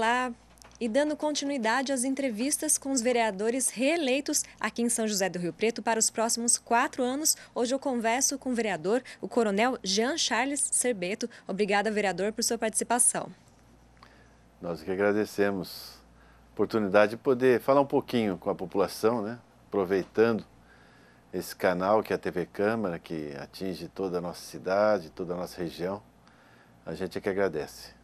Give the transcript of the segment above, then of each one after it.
Olá! E dando continuidade às entrevistas com os vereadores reeleitos aqui em São José do Rio Preto para os próximos 4 anos, hoje eu converso com o vereador, o coronel Jean Charles Serbeto. Obrigada, vereador, por sua participação. Nós que agradecemos a oportunidade de poder falar um pouquinho com a população, né? Aproveitando esse canal que é a TV Câmara, que atinge toda a nossa cidade, toda a nossa região. A gente é que agradece.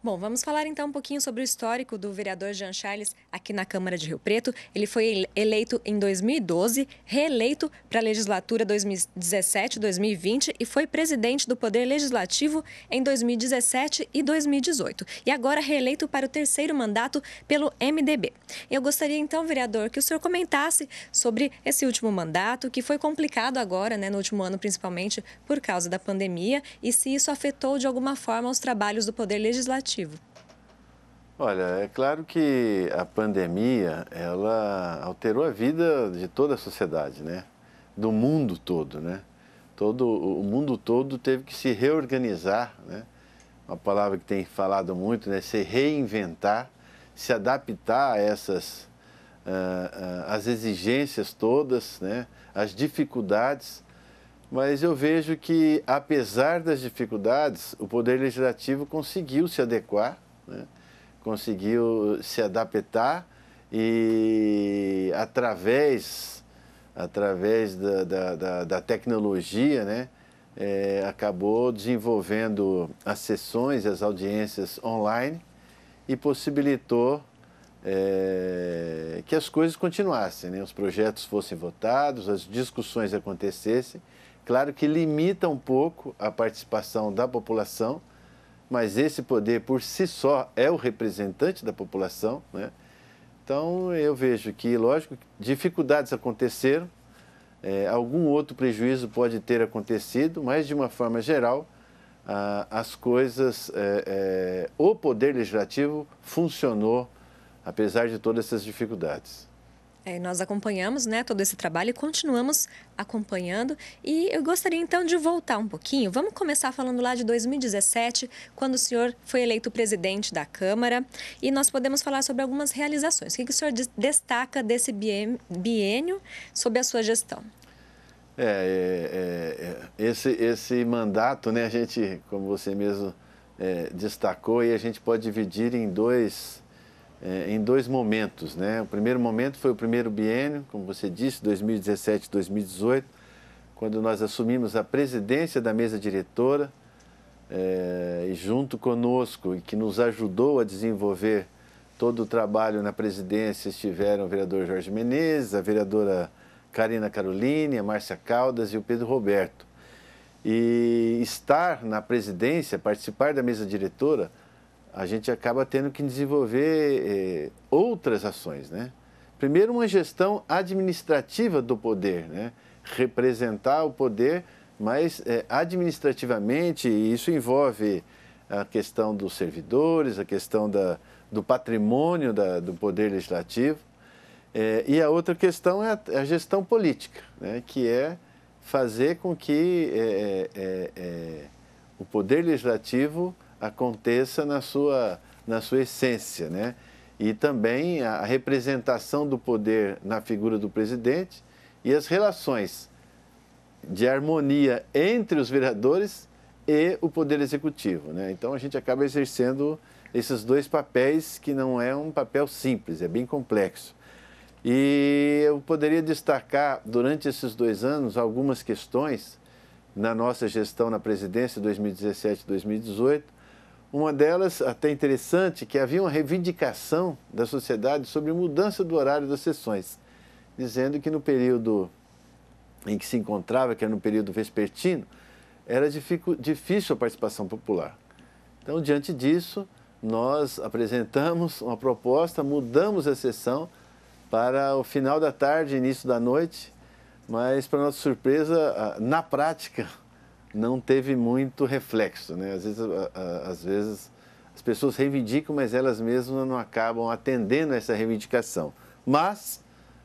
Bom, vamos falar então um pouquinho sobre o histórico do vereador Jean Charles aqui na Câmara de Rio Preto. Ele foi eleito em 2012, reeleito para a legislatura 2017-2020 e foi presidente do Poder Legislativo em 2017 e 2018. E agora reeleito para o 3º mandato pelo MDB. Eu gostaria então, vereador, que o senhor comentasse sobre esse último mandato, que foi complicado agora, né, no último ano principalmente por causa da pandemia, e se isso afetou de alguma forma os trabalhos do Poder Legislativo. Olha, é claro que a pandemia, ela alterou a vida de toda a sociedade, né? Do mundo todo, né? O mundo todo teve que se reorganizar, né? Uma palavra que tem falado muito, né? Se reinventar, se adaptar a essas, as exigências todas, né? As dificuldades. Mas eu vejo que, apesar das dificuldades, o Poder Legislativo conseguiu se adequar, né? Conseguiu se adaptar e, através da tecnologia, né? Acabou desenvolvendo as sessões, as audiências online e possibilitou que as coisas continuassem, né? Os projetos fossem votados, as discussões acontecessem. Claro que limita um pouco a participação da população, mas esse poder por si só é o representante da população, né? Então eu vejo que, lógico, dificuldades aconteceram, algum outro prejuízo pode ter acontecido, mas de uma forma geral as coisas, o Poder Legislativo funcionou apesar de todas essas dificuldades. Nós acompanhamos, né, todo esse trabalho e continuamos acompanhando. E eu gostaria então de voltar um pouquinho. Vamos começar falando lá de 2017, quando o senhor foi eleito presidente da Câmara. E nós podemos falar sobre algumas realizações. O que o senhor destaca desse biênio sob a sua gestão? Esse mandato, né, a gente, como você mesmo destacou, e a gente pode dividir em dois momentos, né? O primeiro momento foi o primeiro biênio, como você disse, 2017-2018, quando nós assumimos a presidência da mesa diretora, e junto conosco, e que nos ajudou a desenvolver todo o trabalho na presidência, estiveram o vereador Jorge Menezes, a vereadora Karina Caroline, a Márcia Caldas e o Pedro Roberto. E estar na presidência, participar da mesa diretora, a gente acaba tendo que desenvolver outras ações, né? Primeiro, uma gestão administrativa do poder, né? Representar o poder, mas administrativamente, isso envolve a questão dos servidores, a questão do patrimônio do Poder Legislativo. E a outra questão é a gestão política, né? Que é fazer com que o Poder Legislativo aconteça na sua essência, né? E também a representação do poder na figura do presidente e as relações de harmonia entre os vereadores e o Poder Executivo, né? Então a gente acaba exercendo esses dois papéis, que não é um papel simples, é bem complexo. E eu poderia destacar, durante esses 2 anos, algumas questões na nossa gestão na presidência 2017-2018. Uma delas, até interessante, que havia uma reivindicação da sociedade sobre mudança do horário das sessões, dizendo que no período em que se encontrava, que era no período vespertino, era difícil a participação popular. Então, diante disso, nós apresentamos uma proposta, mudamos a sessão para o final da tarde, início da noite, mas, para nossa surpresa, na prática, não teve muito reflexo, né? Às vezes as pessoas reivindicam, mas elas mesmas não acabam atendendo a essa reivindicação. Mas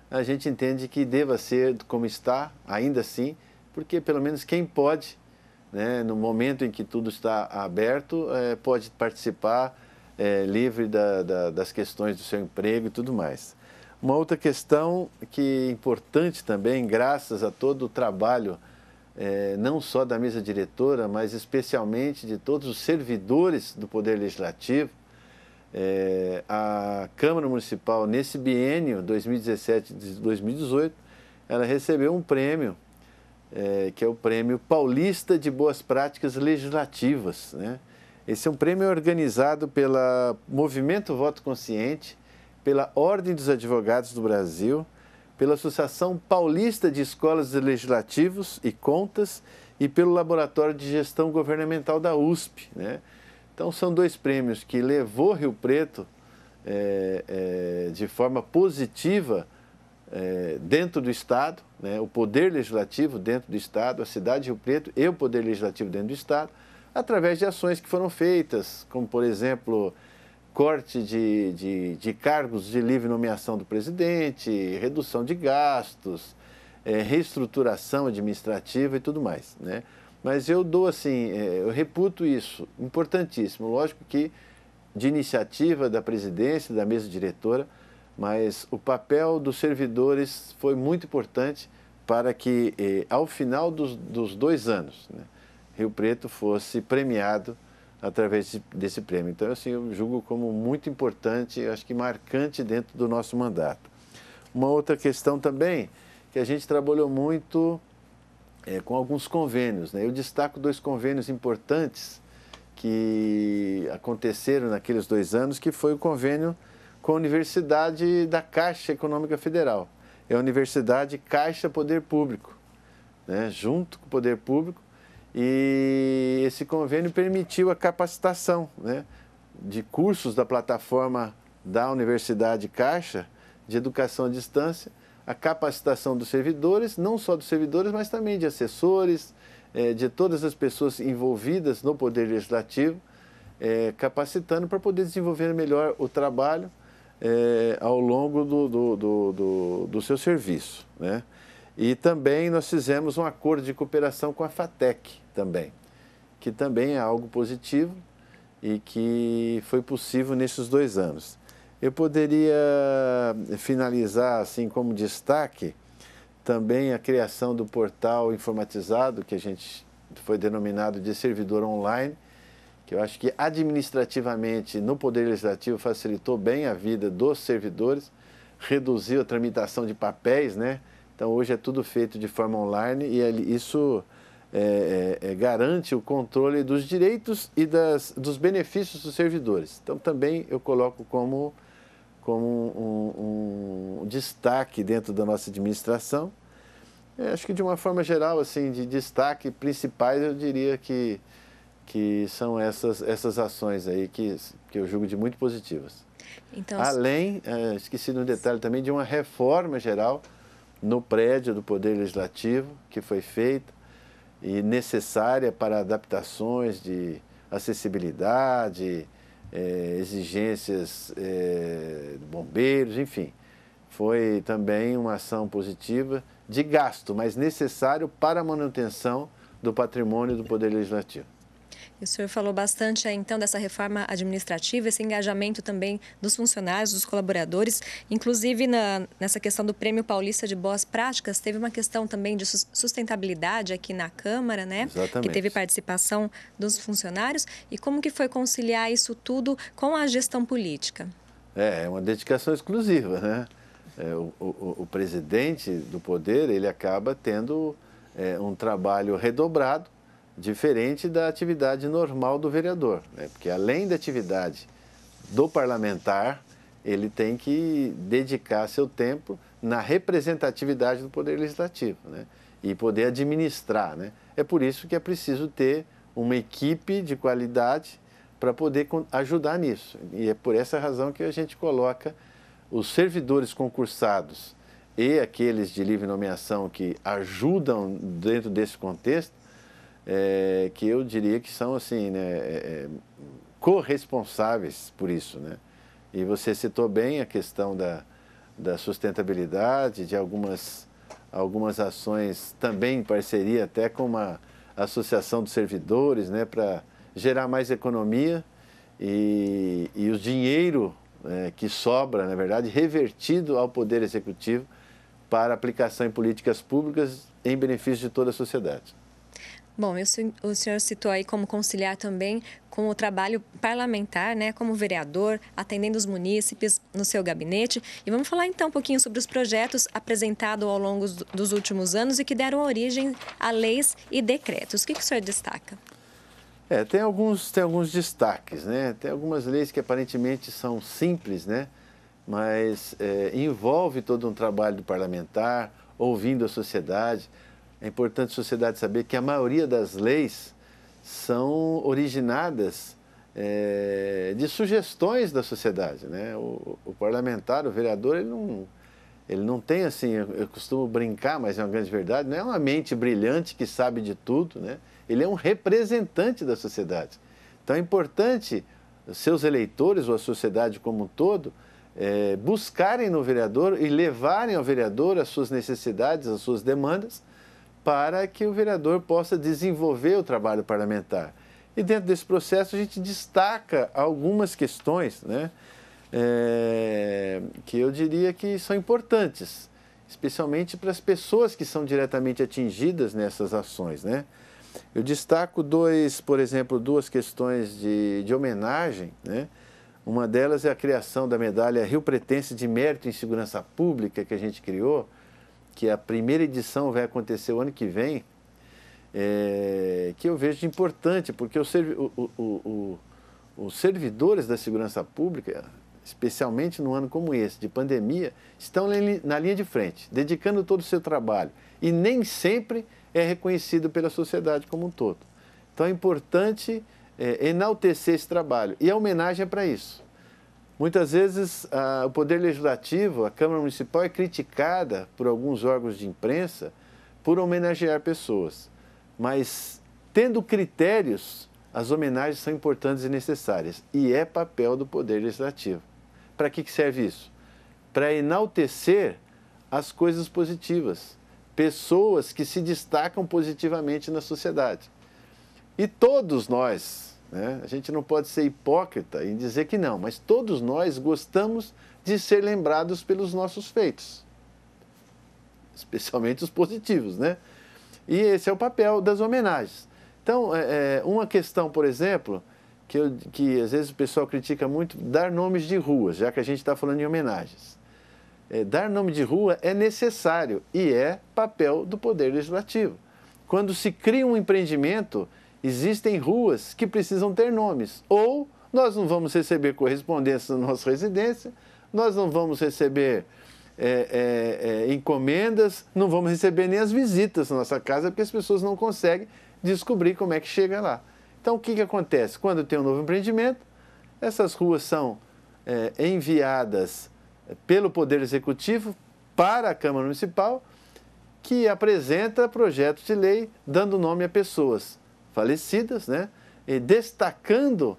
a gente entende que deva ser como está, ainda assim, porque pelo menos quem pode, né, no momento em que tudo está aberto, pode participar livre das questões do seu emprego e tudo mais. Uma outra questão que é importante também, graças a todo o trabalho, não só da mesa diretora, mas especialmente de todos os servidores do Poder Legislativo, a Câmara Municipal, nesse biênio 2017-2018, ela recebeu um prêmio, que é o Prêmio Paulista de Boas Práticas Legislativas, né? Esse é um prêmio organizado pela Movimento Voto Consciente, pela Ordem dos Advogados do Brasil, pela Associação Paulista de Escolas Legislativos e Contas e pelo Laboratório de Gestão Governamental da USP, né? Então, são dois prêmios que levou Rio Preto de forma positiva dentro do Estado, né? O Poder Legislativo dentro do Estado, a cidade de Rio Preto e o Poder Legislativo dentro do Estado, através de ações que foram feitas, como, por exemplo, corte de cargos de livre nomeação do presidente, redução de gastos, reestruturação administrativa e tudo mais, né? Mas eu dou assim, eu reputo isso, importantíssimo, lógico que de iniciativa da presidência, da mesa diretora, mas o papel dos servidores foi muito importante para que, ao final dos 2 anos, né, Rio Preto fosse premiado através desse prêmio. Então, assim, eu julgo como muito importante, acho que marcante dentro do nosso mandato. Uma outra questão também, que a gente trabalhou muito com alguns convênios, né? Eu destaco 2 convênios importantes que aconteceram naqueles 2 anos, que foi o convênio com a Universidade da Caixa Econômica Federal. É a Universidade Caixa Poder Público, né? Junto com o Poder Público, e esse convênio permitiu a capacitação, né, de cursos da plataforma da Universidade Caixa de educação à distância, a capacitação dos servidores, não só dos servidores, mas também de assessores, de todas as pessoas envolvidas no Poder Legislativo, capacitando para poder desenvolver melhor o trabalho ao longo do seu serviço, né? E também nós fizemos um acordo de cooperação com a FATEC também, que também é algo positivo e que foi possível nesses 2 anos. Eu poderia finalizar assim como destaque também a criação do portal informatizado, que a gente foi denominado de servidor online, que eu acho que administrativamente no Poder Legislativo facilitou bem a vida dos servidores, reduziu a tramitação de papéis, né? Então, hoje é tudo feito de forma online e isso garante o controle dos direitos e dos benefícios dos servidores. Então, também eu coloco como um destaque dentro da nossa administração. Acho que, de uma forma geral, assim, de destaque principais, eu diria que são essas ações aí que eu julgo de muito positivas. Então, além, esqueci de um detalhe também, de uma reforma geral no prédio do Poder Legislativo, que foi feita e necessária para adaptações de acessibilidade, exigências de bombeiros, enfim. Foi também uma ação positiva de gasto, mas necessário para a manutenção do patrimônio do Poder Legislativo. E o senhor falou bastante, então, dessa reforma administrativa, esse engajamento também dos funcionários, dos colaboradores. Inclusive, nessa questão do Prêmio Paulista de Boas Práticas, teve uma questão também de sustentabilidade aqui na Câmara, né? Exatamente. Que teve participação dos funcionários. E como que foi conciliar isso tudo com a gestão política? É uma dedicação exclusiva, né? O presidente do Poder, ele acaba tendo um trabalho redobrado, diferente da atividade normal do vereador, né? Porque além da atividade do parlamentar, ele tem que dedicar seu tempo na representatividade do Poder Legislativo, né? E poder administrar, né? É por isso que é preciso ter uma equipe de qualidade para poder ajudar nisso. E é por essa razão que a gente coloca os servidores concursados e aqueles de livre nomeação que ajudam dentro desse contexto, que eu diria que são assim, né, corresponsáveis por isso, né? E você citou bem a questão da sustentabilidade, de algumas ações também em parceria até com uma associação de servidores, né, para gerar mais economia e o dinheiro que sobra, na verdade, revertido ao Poder Executivo para aplicação em políticas públicas em benefício de toda a sociedade. Bom, o senhor citou aí como conciliar também com o trabalho parlamentar, né, como vereador, atendendo os munícipes no seu gabinete. E vamos falar então um pouquinho sobre os projetos apresentados ao longo dos últimos anos e que deram origem a leis e decretos. O que o senhor destaca? Tem alguns destaques, né? Tem algumas leis que aparentemente são simples, né? Mas envolve todo um trabalho do parlamentar, ouvindo a sociedade. É importante a sociedade saber que a maioria das leis são originadas de sugestões da sociedade, né? O parlamentar, o vereador, ele não tem assim, eu costumo brincar, mas é uma grande verdade, não é uma mente brilhante que sabe de tudo, né? Ele é um representante da sociedade. Então é importante os seus eleitores ou a sociedade como um todo buscarem no vereador e levarem ao vereador as suas necessidades, as suas demandas, para que o vereador possa desenvolver o trabalho parlamentar. E dentro desse processo a gente destaca algumas questões, né, que eu diria que são importantes, especialmente para as pessoas que são diretamente atingidas nessas ações, né. Eu destaco por exemplo, duas questões de homenagem, né. Uma delas é a criação da medalha Rio-Pretense de Mérito em Segurança Pública, que a gente criou, que a primeira edição vai acontecer o ano que vem, que eu vejo de importante, porque os servidores da segurança pública, especialmente num ano como esse, de pandemia, estão na linha de frente, dedicando todo o seu trabalho, e nem sempre é reconhecido pela sociedade como um todo. Então é importante enaltecer esse trabalho, e a homenagem é para isso. Muitas vezes o Poder Legislativo, a Câmara Municipal, é criticada por alguns órgãos de imprensa por homenagear pessoas. Mas, tendo critérios, as homenagens são importantes e necessárias. E é papel do Poder Legislativo. Para que serve isso? Para enaltecer as coisas positivas. Pessoas que se destacam positivamente na sociedade. E todos nós, né? A gente não pode ser hipócrita em dizer que não, mas todos nós gostamos de ser lembrados pelos nossos feitos, especialmente os positivos, né? E esse é o papel das homenagens. Então, uma questão, por exemplo, que às vezes o pessoal critica muito, dar nomes de ruas, já que a gente está falando em homenagens. Dar nome de rua é necessário e é papel do Poder Legislativo. Quando se cria um empreendimento, existem ruas que precisam ter nomes. Ou nós não vamos receber correspondência na nossa residência, nós não vamos receber encomendas, não vamos receber nem as visitas na nossa casa, porque as pessoas não conseguem descobrir como é que chega lá. Então, o que acontece? Quando tem um novo empreendimento, essas ruas são enviadas pelo Poder Executivo para a Câmara Municipal, que apresenta projetos de lei dando nome a pessoas falecidas, né? E destacando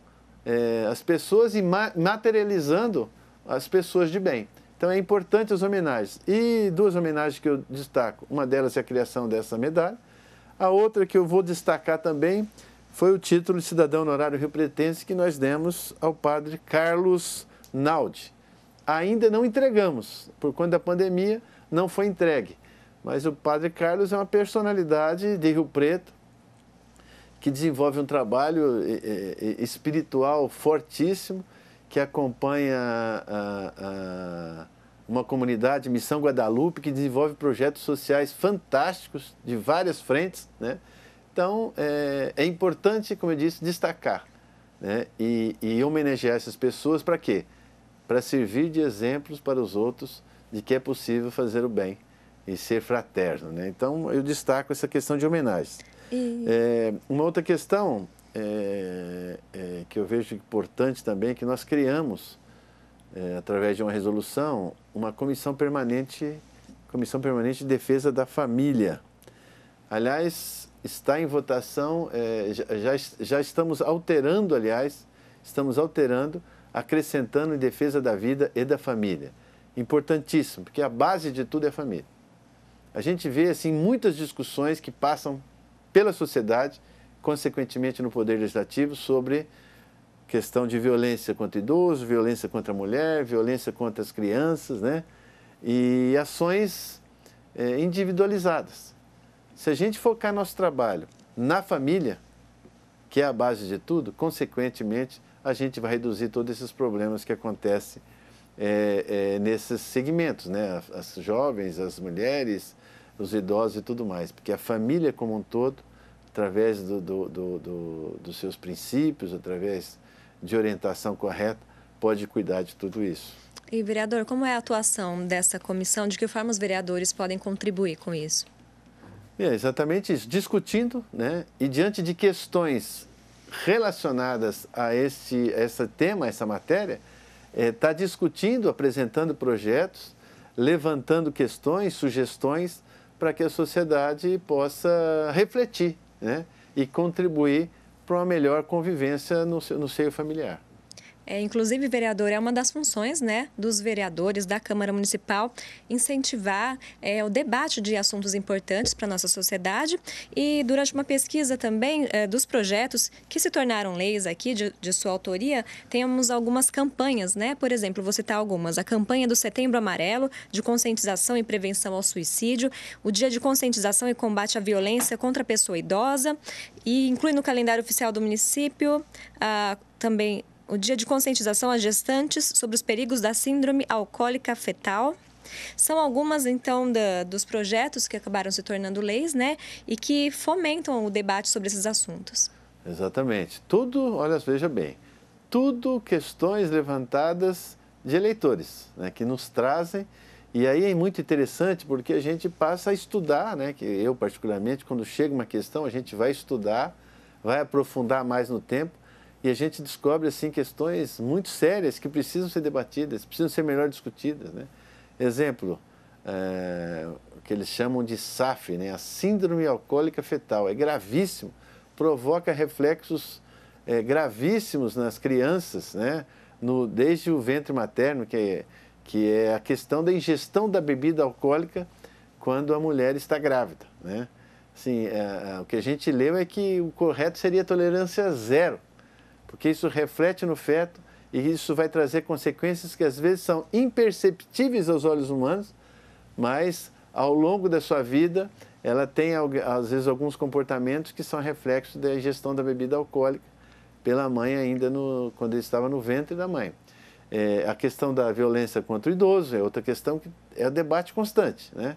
as pessoas e materializando as pessoas de bem. Então é importante as homenagens. E duas homenagens que eu destaco, uma delas é a criação dessa medalha, a outra que eu vou destacar também foi o título de cidadão honorário rio-pretense que nós demos ao padre Carlos Naldi. Ainda não entregamos, por conta da pandemia não foi entregue, mas o padre Carlos é uma personalidade de Rio Preto, que desenvolve um trabalho espiritual fortíssimo, que acompanha uma comunidade, Missão Guadalupe, que desenvolve projetos sociais fantásticos de várias frentes, né? Então, é importante, como eu disse, destacar, né? E homenagear essas pessoas para quê? Para servir de exemplos para os outros de que é possível fazer o bem e ser fraterno, né? Então, eu destaco essa questão de homenagens. Uma outra questão que eu vejo importante também é que nós criamos, através de uma resolução, uma comissão permanente de defesa da família. Aliás, está em votação, já estamos alterando, acrescentando em defesa da vida e da família. Importantíssimo, porque a base de tudo é a família. A gente vê assim muitas discussões que passam pela sociedade, consequentemente no Poder Legislativo, sobre questão de violência contra idoso, violência contra a mulher, violência contra as crianças, né? E ações individualizadas. Se a gente focar nosso trabalho na família, que é a base de tudo, consequentemente, a gente vai reduzir todos esses problemas que acontecem nesses segmentos, né? As jovens, as mulheres, os idosos e tudo mais. Porque a família como um todo, através dos seus princípios, através de orientação correta, pode cuidar de tudo isso. E, vereador, como é a atuação dessa comissão? De que forma os vereadores podem contribuir com isso? É exatamente isso, discutindo, né? E diante de questões relacionadas a esse tema, essa matéria, está discutindo, apresentando projetos, levantando questões, sugestões, para que a sociedade possa refletir, né? E contribuir para uma melhor convivência no seio familiar. Inclusive, vereador, é uma das funções, né, dos vereadores da Câmara Municipal incentivar o debate de assuntos importantes para a nossa sociedade. E durante uma pesquisa também dos projetos que se tornaram leis aqui de sua autoria, temos algumas campanhas, né? Por exemplo, vou citar algumas. A campanha do Setembro Amarelo, de conscientização e prevenção ao suicídio, o Dia de Conscientização e Combate à Violência contra a Pessoa Idosa, e inclui no calendário oficial do município também o Dia de Conscientização a Gestantes sobre os perigos da síndrome alcoólica fetal. São algumas, então, dos projetos que acabaram se tornando leis, né? E que fomentam o debate sobre esses assuntos. Exatamente. Tudo, olha, veja bem, tudo questões levantadas de eleitores, né? Que nos trazem. E aí é muito interessante porque a gente passa a estudar, né? Que eu, particularmente, quando chega uma questão, a gente vai estudar, vai aprofundar mais no tempo. E a gente descobre, assim, questões muito sérias que precisam ser debatidas, precisam ser melhor discutidas, né? Exemplo, o que eles chamam de SAF, né? A síndrome alcoólica fetal. É gravíssimo, provoca reflexos gravíssimos nas crianças, né? Desde o ventre materno, que é a questão da ingestão da bebida alcoólica quando a mulher está grávida, né? Assim, o que a gente leu é que o correto seria tolerância zero, porque isso reflete no feto e isso vai trazer consequências que às vezes são imperceptíveis aos olhos humanos, mas ao longo da sua vida ela tem às vezes alguns comportamentos que são reflexos da ingestão da bebida alcoólica pela mãe ainda quando ele estava no ventre da mãe. A questão da violência contra o idoso é outra questão que é um debate constante, né?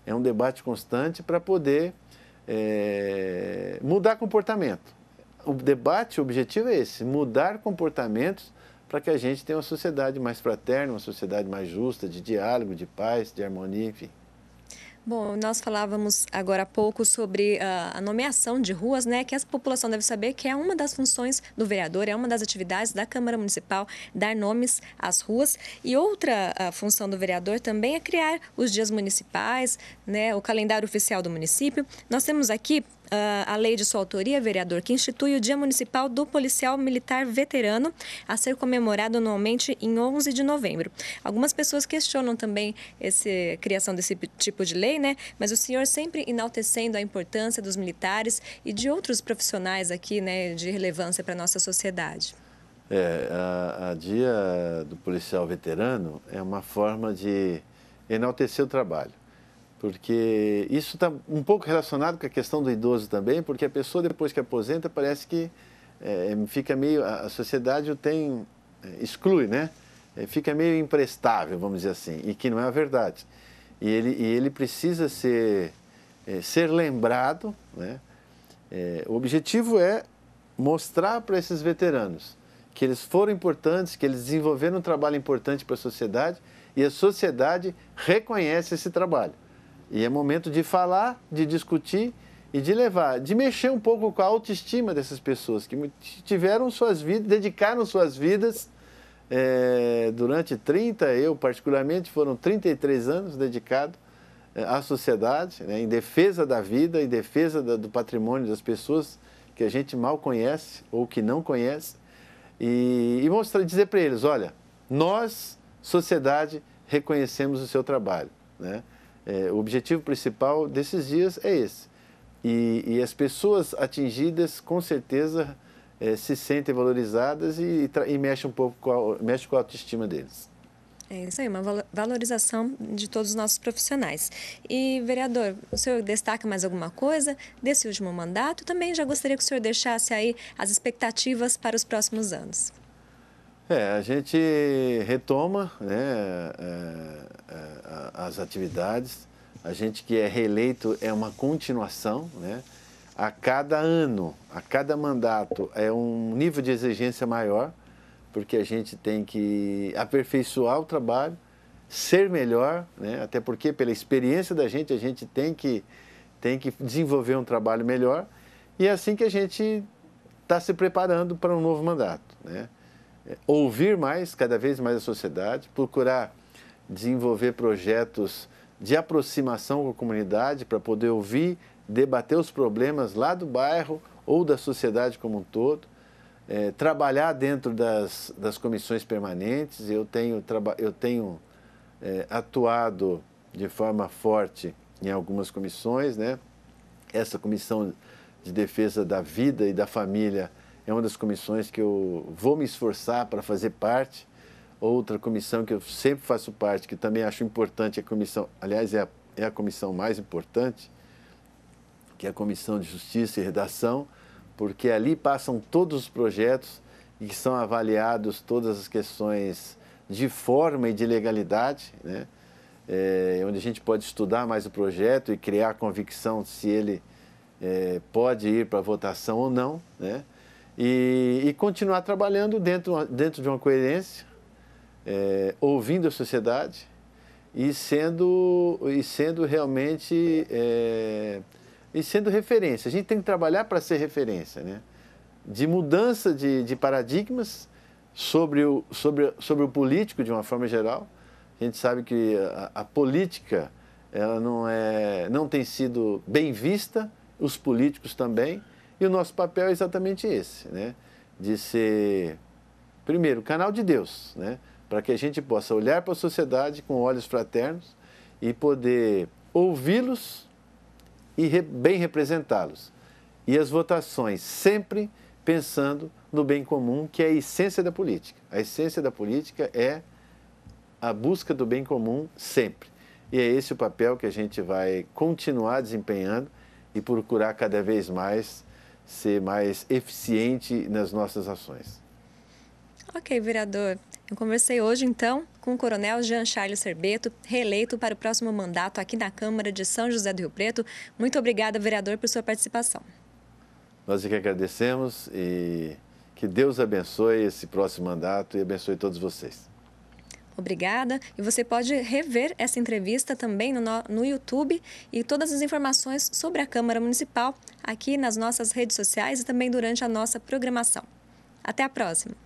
É um debate constante para poder mudar comportamento. O debate, o objetivo é esse, mudar comportamentos para que a gente tenha uma sociedade mais fraterna, uma sociedade mais justa, de diálogo, de paz, de harmonia, enfim. Bom, nós falávamos agora há pouco sobre a nomeação de ruas, né? Que a população deve saber que é uma das funções do vereador, é uma das atividades da Câmara Municipal, dar nomes às ruas. E outra função do vereador também é criar os dias municipais, né? O calendário oficial do município. Nós temos aqui a lei de sua autoria, vereador, que institui o Dia Municipal do Policial Militar Veterano, a ser comemorado anualmente em 11 de novembro. Algumas pessoas questionam também a criação desse tipo de lei, né? Mas o senhor sempre enaltecendo a importância dos militares e de outros profissionais aqui, né, de relevância para a nossa sociedade. A Dia do Policial Veterano é uma forma de enaltecer o trabalho. Porque isso está um pouco relacionado com a questão do idoso também, porque a pessoa depois que aposenta parece que fica meio, a sociedade exclui, né? Fica meio imprestável, vamos dizer assim, e que não é a verdade. E ele precisa ser lembrado, né? O objetivo é mostrar para esses veteranos que eles foram importantes, que eles desenvolveram um trabalho importante para a sociedade e a sociedade reconhece esse trabalho. E é momento de falar, de discutir e de mexer um pouco com a autoestima dessas pessoas que tiveram suas vidas, dedicaram suas vidas durante eu particularmente, foram 33 anos dedicados à sociedade, né, em defesa da vida, em defesa do patrimônio das pessoas que a gente mal conhece ou que não conhece, e dizer para eles, olha, nós, sociedade, reconhecemos o seu trabalho, né? O objetivo principal desses dias é esse. E as pessoas atingidas, com certeza, se sentem valorizadas e mexe um pouco mexe com a autoestima deles. É isso aí, uma valorização de todos os nossos profissionais. E, vereador, o senhor destaca mais alguma coisa desse último mandato? Também já gostaria que o senhor deixasse aí as expectativas para os próximos anos. A gente retoma, né, as atividades. A gente que é reeleito é uma continuação, né? A cada ano, a cada mandato é um nível de exigência maior, porque a gente tem que aperfeiçoar o trabalho, ser melhor, né? Até porque pela experiência da gente, a gente tem que desenvolver um trabalho melhor, e é assim que a gente está se preparando para um novo mandato, né? Ouvir mais, cada vez mais a sociedade, procurar desenvolver projetos de aproximação com a comunidade para poder ouvir, debater os problemas lá do bairro ou da sociedade como um todo. Trabalhar dentro das comissões permanentes. Eu tenho atuado de forma forte em algumas comissões, né? Essa comissão de defesa da vida e da família é uma das comissões que eu vou me esforçar para fazer parte. Outra comissão que eu sempre faço parte, que também acho importante, aliás, é a comissão mais importante, que é a Comissão de Justiça e Redação, porque ali passam todos os projetos e que são avaliados todas as questões de forma e de legalidade, né? Onde a gente pode estudar mais o projeto e criar convicção se ele pode ir para votação ou não, né? E continuar trabalhando dentro de uma coerência, ouvindo a sociedade e sendo realmente sendo referência. A gente tem que trabalhar para ser referência, né? De mudança de paradigmas sobre o político de uma forma geral. A gente sabe que a política ela não tem sido bem vista, os políticos também, e o nosso papel é exatamente esse, né? De ser, primeiro, canal de Deus, né? Para que a gente possa olhar para a sociedade com olhos fraternos e poder ouvi-los e bem representá-los. E as votações sempre pensando no bem comum, que é a essência da política. A essência da política é a busca do bem comum sempre. E é esse o papel que a gente vai continuar desempenhando e procurar cada vez mais ser mais eficiente nas nossas ações. Ok, vereador. Eu conversei hoje, então, com o coronel Jean Charles Serbeto, reeleito para o próximo mandato aqui na Câmara de São José do Rio Preto. Muito obrigada, vereador, por sua participação. Nós que agradecemos e que Deus abençoe esse próximo mandato e abençoe todos vocês. Obrigada. E você pode rever essa entrevista também no YouTube e todas as informações sobre a Câmara Municipal aqui nas nossas redes sociais e também durante a nossa programação. Até a próxima!